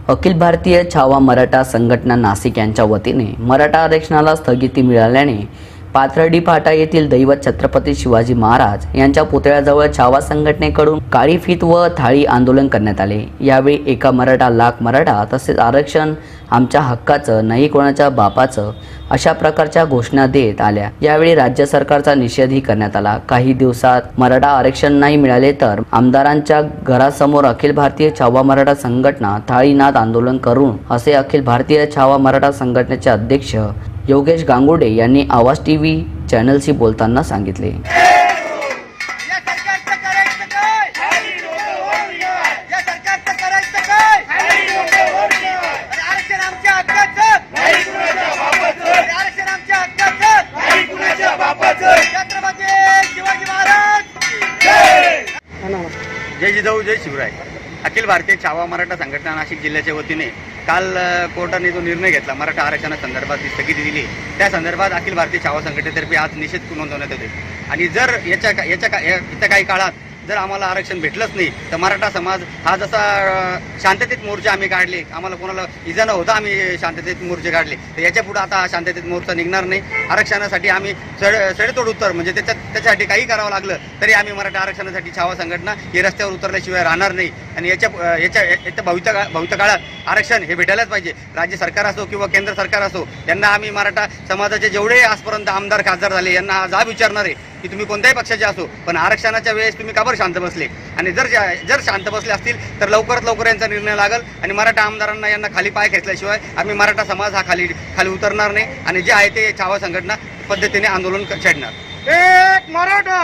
अखिल भारतीय छावा मराठा संघटना नाशिक यांच्या वतीने मराठा आरक्षणाला स्थगिती मिळाल्याने पाथर्डी फाटा येथील दैवत छत्रपती शिवाजी महाराज यांच्या पुतळ्याजवळ छावा संघटनेकडून काळी फीत व थाळी आंदोलन करण्यात आले। यावेळी एका मराठा लाख मराठा तसेच आरक्षण आमच्या हक्काचं नाही कोणाच्या बापाचं अशा प्रकारच्या घोषणा देत आल्या। यावेळी राज्य सरकारचा निषेधही करण्यात आला। काही दिवसात मराठा आरक्षण नाही मिळाले तर आमदारांच्या घरासमोर अखिल भारतीय छावा मराठा संघटना थाळीनाद आंदोलन करून असे अखिल भारतीय छावा मराठा संघटनेचे अध्यक्ष योगेश गांगुर्डे यांनी आवाज टीव्ही चॅनलशी बोलताना सांगितले। जय जिजाऊ जय शिवराय। अखिल भारतीय छावा मराठा संघटना नाशिक जिल्ह्याच्या वतीने काल कोर्टाने जो निर्णय घेतला मराठा आरक्षणासंदर्भात जी स्थगिती दिली त्या संदर्भात अखिल भारतीय छावा संघटनेतर्फे आज निषेध नोंदवण्यात येते। आणि जर येत्या काही काळात जर आम्हाला आरक्षण भेटलंच नाही तर मराठा समाज हा जसा शांततेत मोर्चे आम्ही काढले, आम्हाला कोणाला इजा न होता आम्ही शांततेत मोर्चे काढले, तर याच्या पुढे आता शांततेत मोर्चा निघणार नाही। आरक्षणासाठी आम्ही सडेतोड उत्तर म्हणजे त्याच्यासाठी काही करावं लागलं तरी आम्ही मराठा आरक्षणासाठी छावा संघटना हे रस्त्यावर उतरल्याशिवाय राहणार नाही। आणि याच्या भविष्य काळात आरक्षण हे भेटायलाच पाहिजे। राज्य सरकार असो किंवा केंद्र सरकार असो यांना आम्ही मराठा समाजाचे जेवढे आजपर्यंत आमदार खासदार झाले यांना जाब विचारणार आहे की तुम्ही कोणत्याही पक्षाचे असो पण आरक्षणाच्या वेळेस तुम्ही का बरं शांत बसले। आणि जर शांत बसले असतील तर लवकरात लवकर यांचा निर्णय लागेल आणि मराठा आमदारांना यांना खाली पाय खेचल्याशिवाय आम्ही मराठा समाज हा खाली उतरणार नाही। आणि जे आहे ते छावा संघटना पद्धतीने आंदोलन छेडणार। एक मराठा